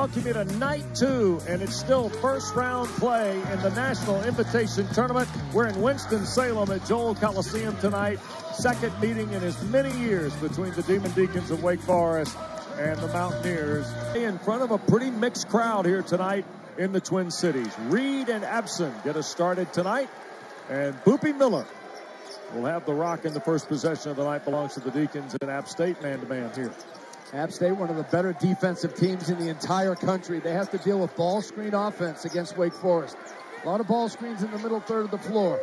welcome you to night 2, and it's still first-round play in the National Invitation Tournament. We're in Winston-Salem at Joel Coliseum tonight. Second meeting in as many years between the Demon Deacons of Wake Forest and the Mountaineers. In front of a pretty mixed crowd here tonight in the Twin Cities. Reed and Abson get us started tonight, and Boopy Miller will have the rock in the first possession of the night. Belongs to the Deacons, and App State man-to-man here. App State, one of the better defensive teams in the entire country. They have to deal with ball screen offense against Wake Forest. A lot of ball screens in the middle third of the floor.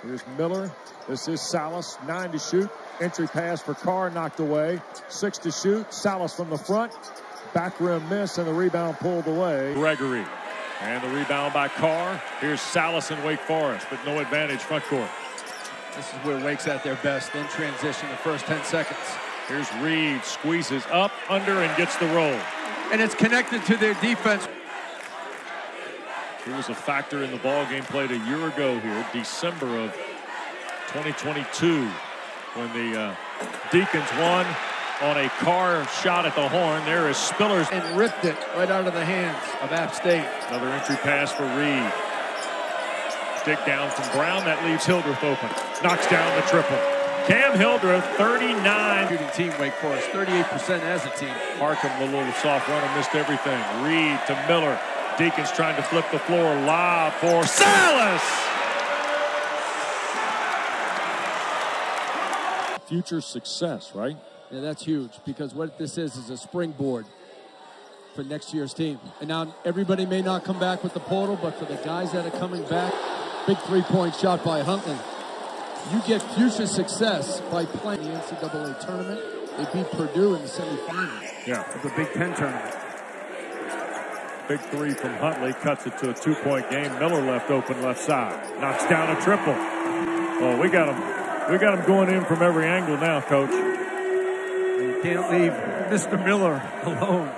Here's Miller. This is Salas. 9 to shoot. Entry pass for Carr, knocked away. 6 to shoot. Salas from the front. Back rim miss, and the rebound pulled away. Gregory. And the rebound by Carr. Here's Salas in Wake Forest, but no advantage front court. This is where Wake's at their best in transition the first 10 seconds. Here's Reed, squeezes up, under, and gets the roll. And it's connected to their defense. He was a factor in the ball game played a year ago here, December of 2022, when the Deacons won on a Carr shot at the horn. There is Spillers. And ripped it right out of the hands of App State. Another entry pass for Reed. Stick down from Brown. That leaves Hildreth open. Knocks down the triple. Cam Hildreth, 39. Shooting team, Wake Forest, 38% as a team. Harkham, the little soft runner, missed everything. Reed to Miller. Deacons trying to flip the floor. Lob for Salas. Future success, right? Yeah, that's huge, because what this is a springboard for next year's team. And now everybody may not come back with the portal, but for the guys that are coming back, big three-point shot by Huntley. You get future success by playing the NCAA tournament. They beat Purdue in the semifinals. Yeah, of the Big Ten tournament. Big three from Huntley cuts it to a 2-point game. Miller left open left side. Knocks down a triple. Oh, we got him. We got him going in from every angle now, Coach. You can't leave Mr. Miller alone.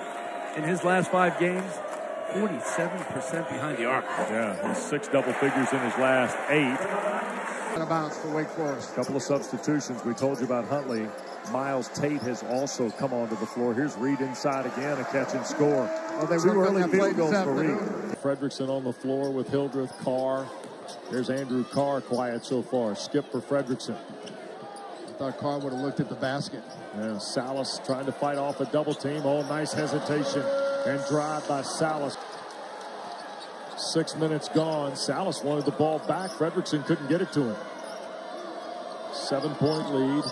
In his last 5 games, 47% behind the arc. Yeah, he's 6 double figures in his last 8. Out of bounds for Wake Forest. A couple of substitutions. We told you about Huntley. Miles Tate has also come onto the floor. Here's Reed inside again, a catch and score. Well, they 2 were early field goals for Reed. afternoon. Fredrickson on the floor with Hildreth, Carr. There's Andrew Carr, quiet so far. Skip for Fredrickson. I thought Carr would have looked at the basket. And Salas trying to fight off a double team. Oh, nice hesitation and drive by Salas. 6 minutes gone. Salas wanted the ball back. Fredrickson couldn't get it to him. 7-point lead.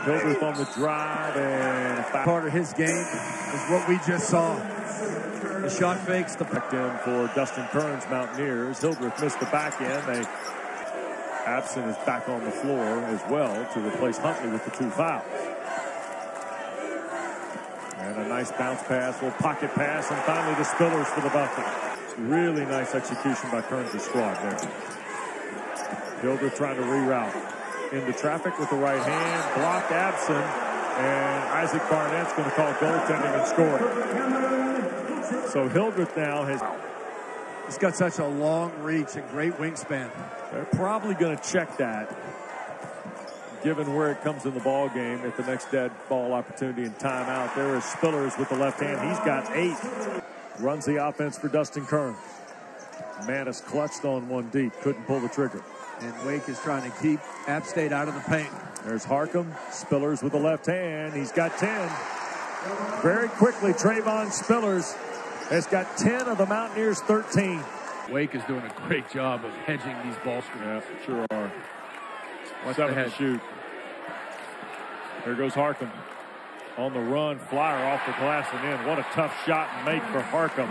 Hildreth on the drive, and a foul. Part of his game is what we just saw. The shot fakes. The back in for Dustin Kern's Mountaineers. Hildreth missed the back end. Abson is back on the floor as well to replace Huntley with the 2 fouls. And a nice bounce pass, little pocket pass, and finally the Spillers for the bucket. Really nice execution by Kern's squad there. Hildreth trying to reroute into traffic with the right hand, blocked Abson, and Isaac Barnett's going to call goaltending and scoring. So Hildreth now has... He's got such a long reach and great wingspan. They're probably going to check that, given where it comes in the ball game at the next dead ball opportunity and timeout. There is Spillers with the left hand. He's got 8. Runs the offense for Dustin Kern. Mattis clutched on one deep, couldn't pull the trigger. And Wake is trying to keep App State out of the paint. There's Harkham. Spillers with the left hand. He's got 10. Very quickly, Trayvon Spillers has got 10 of the Mountaineers' 13. Wake is doing a great job of hedging these ball screens. Yeah, sure are. Watch 7 the to head. shoot. There goes Harkham. On the run, flyer off the glass and in. What a tough shot and make for Harkham.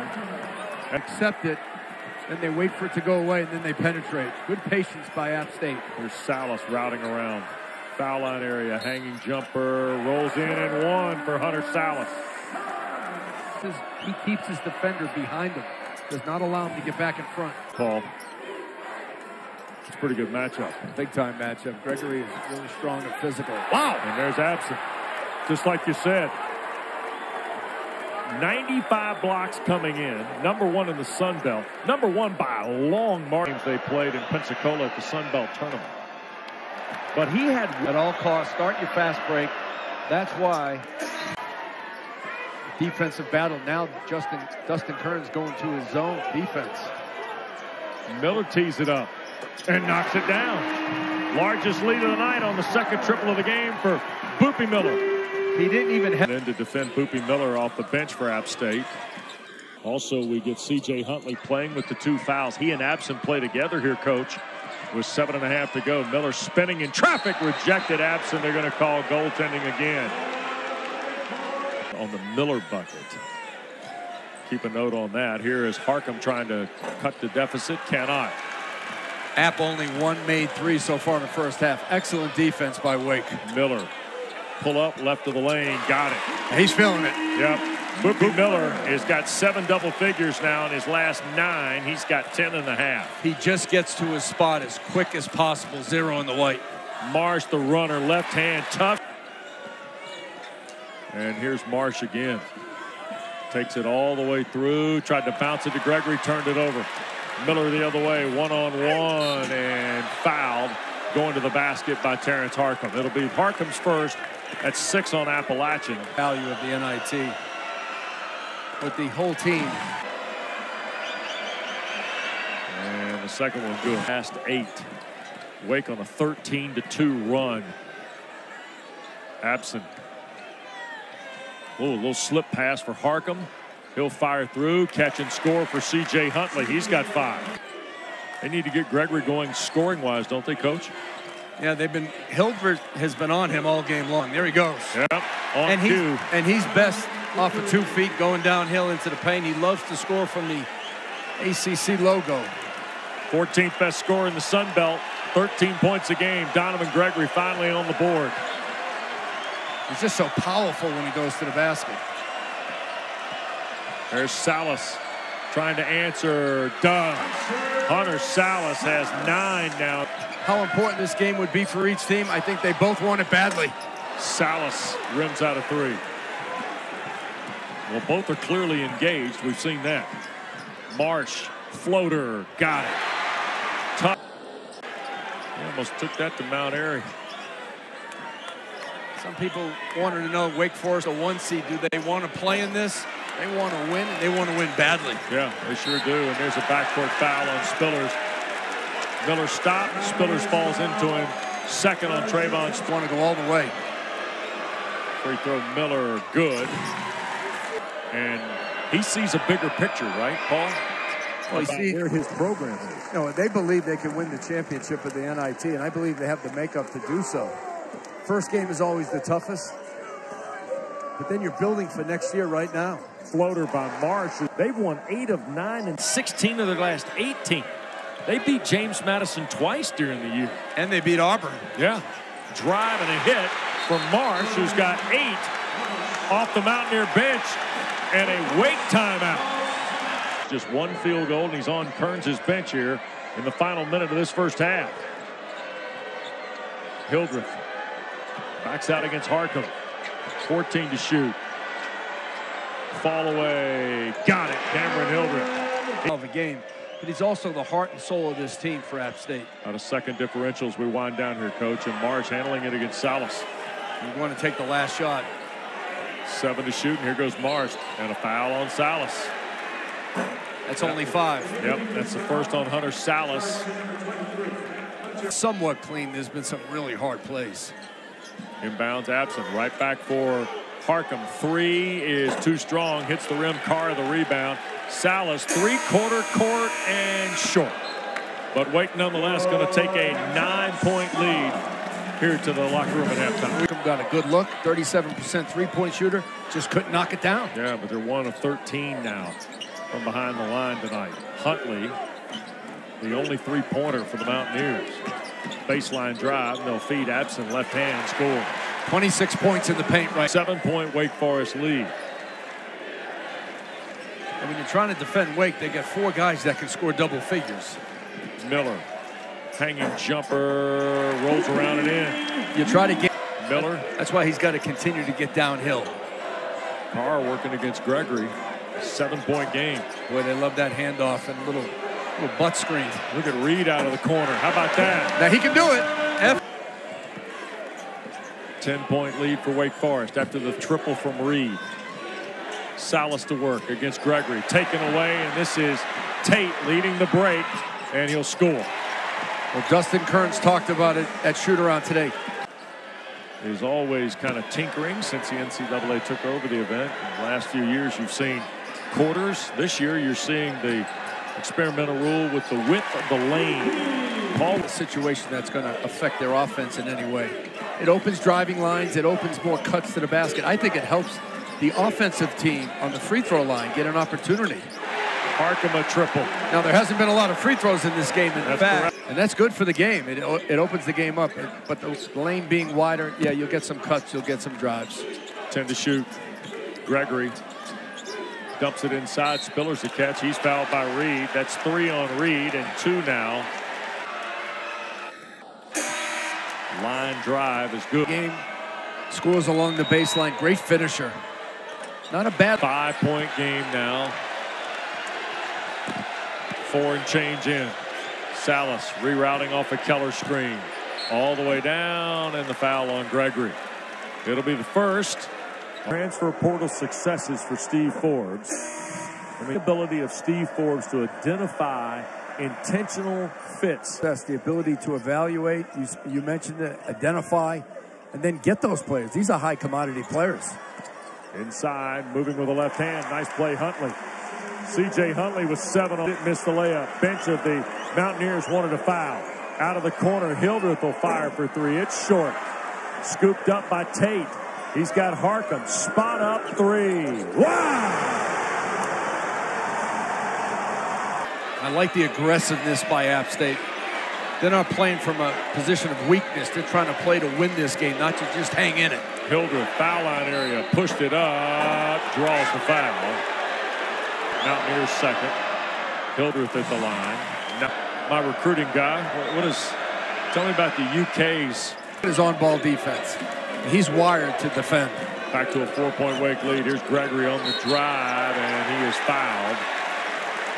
Accept it, then they wait for it to go away, and then they penetrate. Good patience by App State. Here's Salas routing around. Foul line area, hanging jumper, rolls in and one for Hunter Salas. He keeps his defender behind him. Does not allow him to get back in front. Paul. It's a pretty good matchup. Big time matchup. Gregory is really strong and physical. Wow! And there's Abson. Just like you said. 95 blocks coming in. Number 1 in the Sun Belt. Number 1 by a long margin. They played in Pensacola at the Sun Belt tournament. But he had... At all costs, start your fast break. That's why defensive battle. Now Dustin Kern's going to his zone defense. Miller tees it up and knocks it down. Largest lead of the night on the second triple of the game for Boopie Miller. He didn't even have to defend Boopie Miller off the bench for App State. Also, we get C.J. Huntley playing with the 2 fouls. He and Abson play together here, Coach, with 7.5 to go. Miller spinning in traffic, rejected Abson. They're going to call goaltending again on the Miller bucket. Keep a note on that. Here is Harkham trying to cut the deficit. Cannot. App only 1 made 3 so far in the first half. Excellent defense by Wake. Miller, pull up, left of the lane, got it. He's feeling it. Yep. Boopie Miller has got 7 double figures now in his last 9. He's got 10.5. He just gets to his spot as quick as possible. 0 in the white. Marsh, the runner, left hand, tough. And here's Marsh again. Takes it all the way through. Tried to bounce it to Gregory, turned it over. Miller the other way, 1-on-1, and fouled. Going to the basket by Terrence Harkham. It'll be Harkham's first. That's 6 on Appalachian. Value of the NIT with the whole team. And the second one good. Last 8. Wake on a 13-2 run. Abson. Oh, a little slip pass for Harkham. He'll fire through, catch and score for C.J. Huntley. He's got 5. They need to get Gregory going scoring-wise, don't they, Coach? Yeah, Hildreth has been on him all game long. There he goes. Yep, on cue. And he's best off of 2 feet going downhill into the paint. He loves to score from the ACC logo. 14th best scorer in the Sun Belt, 13 points a game. Donovan Gregory finally on the board. He's just so powerful when he goes to the basket. There's Salas trying to answer. Does. Hunter Salas has 9 now. How important this game would be for each team. I think they both want it badly. Salas rims out of 3. Well, both are clearly engaged. We've seen that. Marsh, floater, got it. Tough. He almost took that to Mount Airy. Some people wanted to know, Wake Forest, a 1 seed, do they want to play in this? They want to win, and they want to win badly. Yeah, they sure do. And there's a backcourt foul on Spillers. Miller stopped. Spillers falls into him. Second on Trayvon. Want to go all the way. Free throw, Miller, good. And he sees a bigger picture, right, Paul? Well, you see, where his program is. No, they believe they can win the championship of the NIT, and I believe they have the makeup to do so. First game is always the toughest, but then you're building for next year right now. Floater by Marsh. They've won 8 of 9 and 16 of their last 18. They beat James Madison twice during the year. And they beat Auburn. Yeah. Drive and a hit from Marsh, who's got 8 off the Mountaineer bench, and a Wake timeout. Just 1 field goal, and he's on Kearns' bench here in the final minute of this first half. Hildreth backs out against Harkham. 14 to shoot. Fall away. Got it. Cameron Hildreth. Of a game, but he's also the heart and soul of this team for App State. Out of second differentials, we wind down here, Coach, and Marsh handling it against Salas. You want to take the last shot. 7 to shoot, and here goes Marsh, and a foul on Salas. That's only 5. Yep, that's the first on Hunter Salas. Somewhat clean. There's been some really hard plays. Inbounds Absent, right back for Harkham. 3 is too strong, hits the rim, Carr the rebound. Salas, 3-quarter court and short. But Wake nonetheless going to take a 9-point lead here to the locker room at halftime. Wickham got a good look, 37% three-point shooter, just couldn't knock it down. Yeah, but they're 1 of 13 now from behind the line tonight. Huntley, the only 3-pointer for the Mountaineers. Baseline drive, and they'll feed Absent, left hand, score. 26 points in the paint, right? 7-point Wake Forest lead. And when you're trying to defend Wake, they get 4 guys that can score double figures. Miller, hanging jumper, rolls around and in. You try to get Miller. That's why he's got to continue to get downhill. Carr working against Gregory. 7-point game. Boy, they love that handoff and little butt screen. Look at Reed out of the corner. How about that? Now he can do it. 10-point lead for Wake Forest after the triple from Reed. Salas to work against Gregory. Taken away, and this is Tate leading the break, and he'll score. Well, Dustin Kearns talked about it at shoot-around today. He's always kind of tinkering since the NCAA took over the event. In the last few years, you've seen quarters. This year, you're seeing the experimental rule with the width of the lane. Ball a situation that's going to affect their offense in any way. It opens driving lines. It opens more cuts to the basket. I think it helps the offensive team on the free throw line get an opportunity. Harkham a triple. Now, there hasn't been a lot of free throws in this game, in That's fact, correct. and that's good for the game. It opens the game up, but the lane being wider, yeah, you'll get some cuts, you'll get some drives. 10 to shoot. Gregory dumps it inside. Spiller's the catch. He's fouled by Reed. That's 3 on Reed and 2 now. Line drive is good. Game scores along the baseline. Great finisher. Not a bad 5-point game now. 4 and change in. Salas rerouting off a Keller screen. All the way down, and the foul on Gregory. It'll be the first. Transfer portal successes for Steve Forbes. The ability of Steve Forbes to identify intentional fits. That's the ability to evaluate. You mentioned it, identify, and then get those players. These are high commodity players. Inside, moving with the left hand. Nice play, Huntley. C.J. Huntley with 7 on it, missed the layup. Bench of the Mountaineers wanted a foul. Out of the corner, Hildreth will fire for 3. It's short. Scooped up by Tate. He's got Harkham. Spot up 3. Wow! I like the aggressiveness by App State. They're not playing from a position of weakness. They're trying to play to win this game, not to just hang in it. Hildreth, foul line area, pushed it up, draws the foul. Mountaineers second. Hildreth at the line. Now, my recruiting guy, tell me about the UK's. His on-ball defense. He's wired to defend. Back to a 4-point Wake lead. Here's Gregory on the drive, and he is fouled.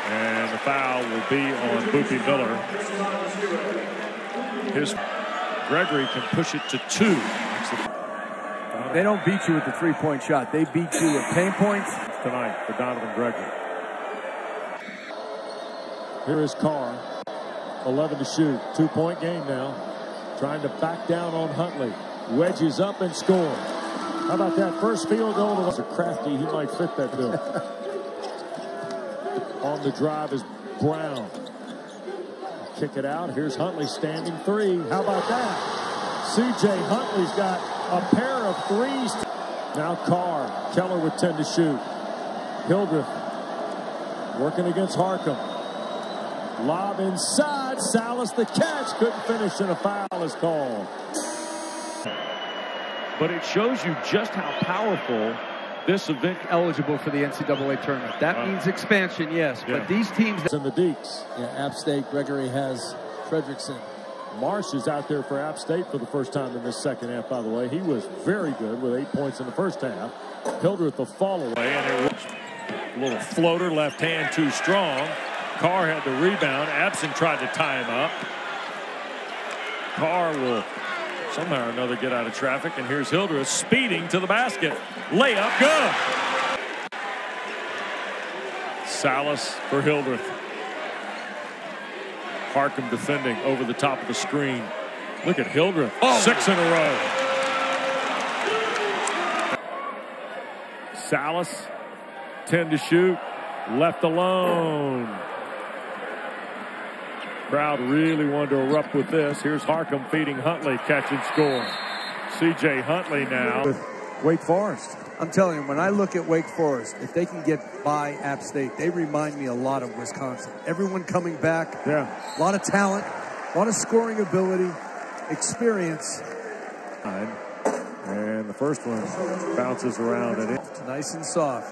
And the foul will be on Boopie Miller. Gregory can push it to 2. They don't beat you with the three-point shot. They beat you with pain points. Tonight for Donovan Gregory. Here is Carr. 11 to shoot. 2-point game now. Trying to back down on Huntley. Wedges up and scores. How about that first field goal? Was a crafty. He might fit that bill. On the drive is Brown. Kick it out. Here's Huntley standing 3. How about that? C.J. Huntley's got a pair of 3s. Now Carr. Keller with 10 to shoot. Hildreth working against Harkham. Lob inside. Salas the catch. Couldn't finish, and a foul is called. But it shows you just how powerful this event. Eligible for the NCAA tournament. That means expansion, yes. Yeah. But these teams. In the Deeks. Yeah, App State, Gregory has Fredrickson. Marsh is out there for App State for the first time in this second half, by the way. He was very good with 8 points in the first half. Hildreth the fall away, and it was a little floater, left hand too strong. Carr had the rebound. Abson tried to tie him up. Carr will somehow or another get out of traffic, and here's Hildreth speeding to the basket. Layup good. Salas for Hildreth. Harkham defending over the top of the screen. Look at Hildreth. 6 in a row. Salas, 10 to shoot. Left alone. Crowd really wanted to erupt with this. Here's Harkham feeding Huntley. Catch and score. C.J. Huntley now with Wake Forest. I'm telling you, when I look at Wake Forest, if they can get by App State, they remind me a lot of Wisconsin. Everyone coming back. Yeah. A lot of talent, a lot of scoring ability, experience. And the first one bounces around and It's nice and soft.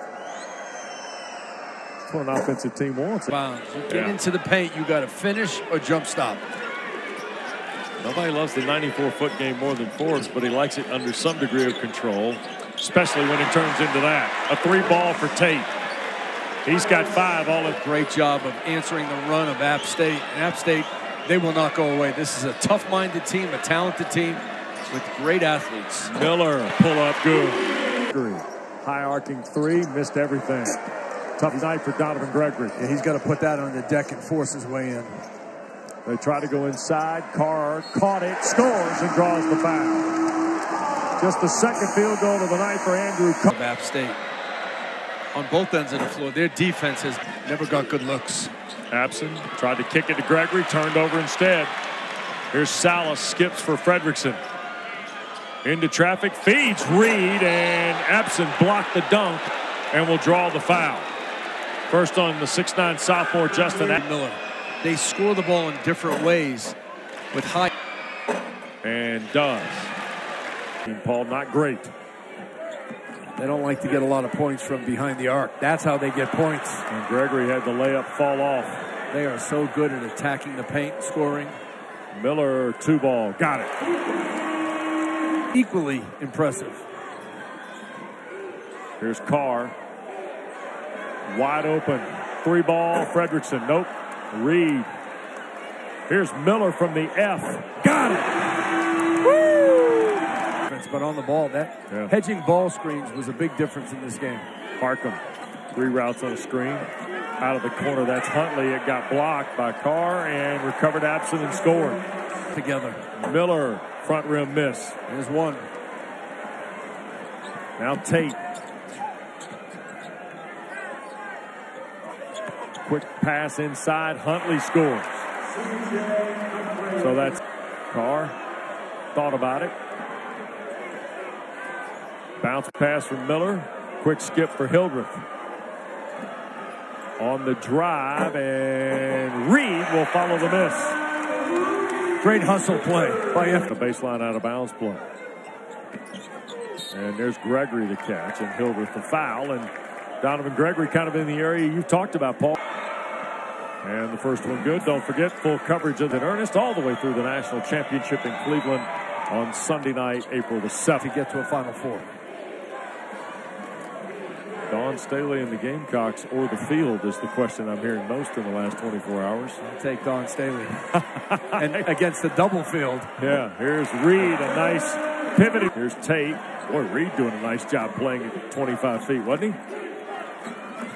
That's what an offensive team wants. Wow. You get into the paint, you got to finish or jump stop. Nobody loves the 94-foot game more than Forbes, but he likes it under some degree of control, especially when it turns into that. A 3-ball for Tate. He's got 5 all in. Great job of answering the run of App State. And App State, they will not go away. This is a tough-minded team, a talented team with great athletes. Miller, pull up good. High arcing three, missed everything. Tough night for Donovan Gregory. Yeah, he's got to put that on the deck and force his way in. They try to go inside. Carr caught it, scores, and draws the foul. Just the second field goal of the night for Andrew Carr. App State. On both ends of the floor, their defense has never got good looks. Abson tried to kick it to Gregory, turned over instead. Here's Salas, skips for Fredrickson. Into traffic, feeds Reed, and Abson blocked the dunk and will draw the foul. First on the 6'9" sophomore, Justin Miller. They score the ball in different ways with high. And does. Team Paul, not great. They don't like to get a lot of points from behind the arc. That's how they get points. And Gregory had the layup fall off. They are so good at attacking the paint, scoring. Miller, 2-ball, got it. Equally impressive. Here's Carr. Wide open. 3-ball, Fredrickson. Nope. Reed. Here's Miller from the F. Got it. Woo! But on the ball, that hedging ball screens was a big difference in this game. Harkham. 3 routes on a screen. Out of the corner, that's Huntley. It got blocked by Carr and recovered Abson and scored. Together. Miller, front rim miss. There's one. Now Tate. Quick pass inside. Huntley scores. So that's Carr. Thought about it. Bounce pass from Miller. Quick skip for Hildreth. On the drive, and Reed will follow the miss. Great hustle play by the baseline out of bounds play. And there's Gregory the catch, and Hildreth the foul, and Donovan Gregory kind of in the area you've talked about, Paul. And the first one good. Don't forget, full coverage of it in earnest all the way through the national championship in Cleveland on Sunday night, April the 7th. To get to a Final Four. Dawn Staley and the Gamecocks or the field is the question I'm hearing most in the last 24 hours. I'll take Dawn Staley. And against the double field. Yeah, here's Reed, a nice pivot. Here's Tate. Boy, Reed doing a nice job playing at 25 feet, wasn't he?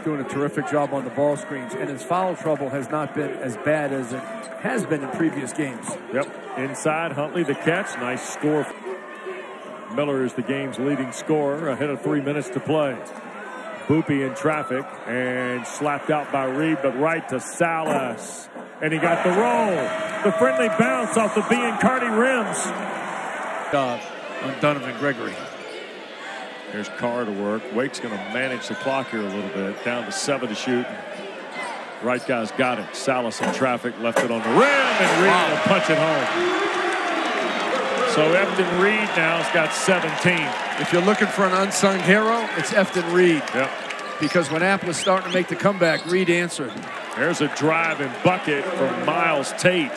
Doing a terrific job on the ball screens, and his foul trouble has not been as bad as it has been in previous games. Yep, inside, Huntley the catch, nice score. Miller is the game's leading scorer, ahead of 3 minutes to play. Boopy in traffic, and slapped out by Reed, but right to Salas. And he got the roll. The friendly bounce off the Biancardi rims. Job on Donovan Gregory. Here's Carr to work. Wake's going to manage the clock here a little bit. Down to 7 to shoot. Right guy's got it. Salas in traffic, left it on the rim, and Reed will punch it home. So Efton Reed now has got 17. If you're looking for an unsung hero, it's Efton Reed. Yep. Because when App was starting to make the comeback, Reed answered. There's a drive and bucket from Miles Tate.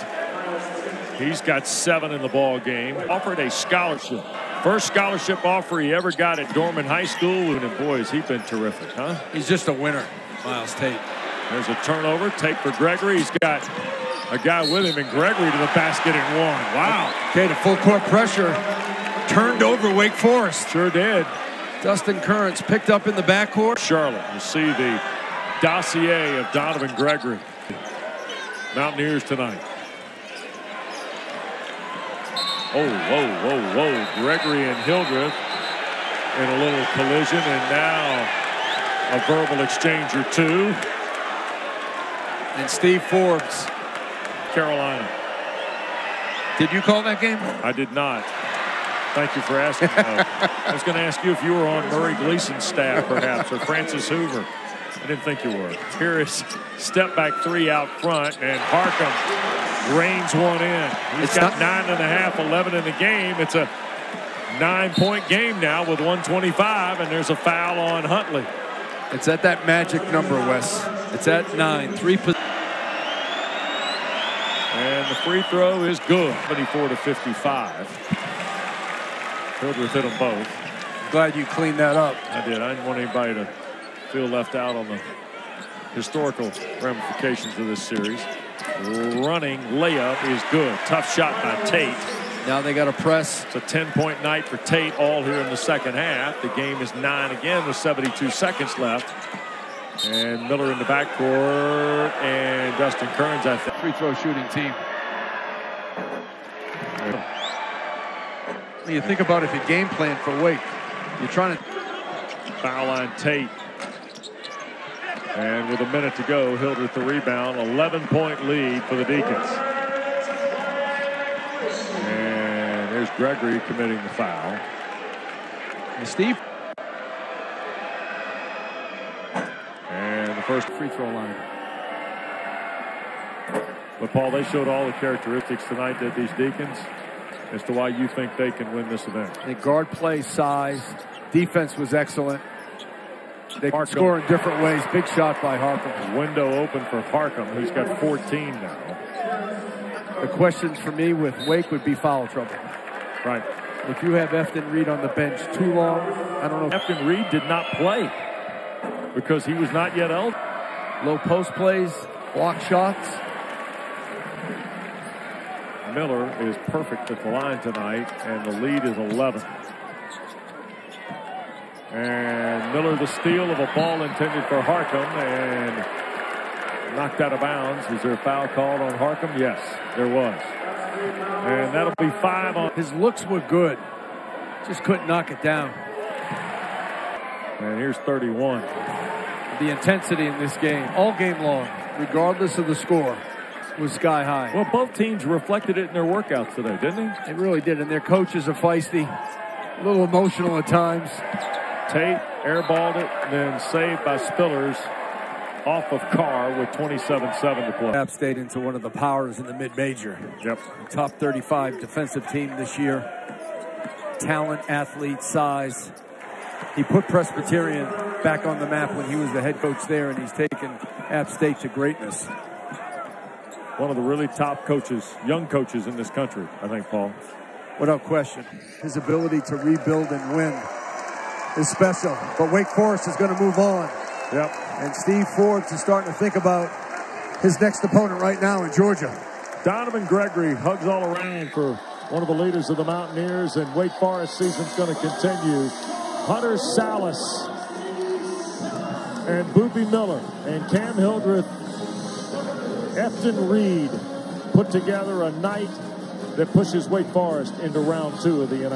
He's got 7 in the ball game. Offered a scholarship. First scholarship offer he ever got at Dorman High School. And boys, he's been terrific, huh? He's just a winner, Miles Tate. There's a turnover. Tate for Gregory. He's got a guy with him, and Gregory to the basket and one. Wow. Okay, to full court pressure. Turned over Wake Forest. Sure did. Dustin Currents picked up in the backcourt. Charlotte, you see the dossier of Donovan Gregory. Mountaineers tonight. Oh, whoa, whoa, whoa. Gregory and Hildreth in a little collision, and now a verbal exchange or two. And Steve Forbes. Carolina. Did you call that game? I did not. Thank you for asking. I was going to ask you if you were on Murray Gleason's staff, perhaps, or Francis Hoover. I didn't think you were. Here is step back 3 out front, and Harkham rains one in. He's got 9.5, 11 in the game. It's a 9-point game now with 1:25, and there's a foul on Huntley. It's at that magic number, Wes. It's at 9. 3 positions. And the free throw is good. 24 to 55. Hildreth hit them both. Glad you cleaned that up. I did. I didn't want anybody to feel left out on the historical ramifications of this series. Running layup is good. Tough shot by Tate. Now they got to press. It's a 10-point night for Tate all here in the second half. The game is 9 again with 72 seconds left. And Miller in the backcourt, and Dustin Kearns, I think. Free throw shooting team. When you think about if you game plan for Wake, you're trying to Foul line Tate. And with a minute to go, Hildreth the rebound. 11-point lead for the Deacons. And there's Gregory committing the foul. And Steve. And the first Free throw line. But Paul, they showed all the characteristics tonight that these Deacons as to why you think they can win this event. The guard play, size, defense was excellent. They can Harcum. score in different ways. Big shot by Harcum. Window open for Harcum, who's got 14 now. The questions for me with Wake would be foul trouble. Right. If you have Efton Reed on the bench too long, I don't know. Efton Reed did not play because he was not yet eligible. Low post plays, block shots. Miller is perfect at the line tonight, and the lead is 11. And Miller the steal of a ball intended for Harcum and knocked out of bounds. Is there a foul called on Harcum? Yes, there was. And that'll be 5 on. His looks were good. Just couldn't knock it down. And here's 31. The intensity in this game, all game long, regardless of the score, was sky high. Well, both teams reflected it in their workouts today, didn't they? They really did, and their coaches are feisty, a little emotional at times. Tate airballed it, then saved by Spillers off of Carr with 27-7 to play. App State into one of the powers in the mid-major. Yep. Top 35 defensive team this year. Talent, athlete, size. He put Presbyterian back on the map when he was the head coach there, and he's taken App State to greatness. One of the really top coaches, young coaches in this country, I think, Paul. Without question. His ability to rebuild and win is special. But Wake Forest is going to move on. Yep. And Steve Forbes is starting to think about his next opponent right now in Georgia. Donovan Gregory hugs all around for one of the leaders of the Mountaineers, and Wake Forest season's going to continue. Hunter Salas and Boopy Miller and Cam Hildreth, Efton Reed put together a night that pushes Wake Forest into round 2 of the NIT.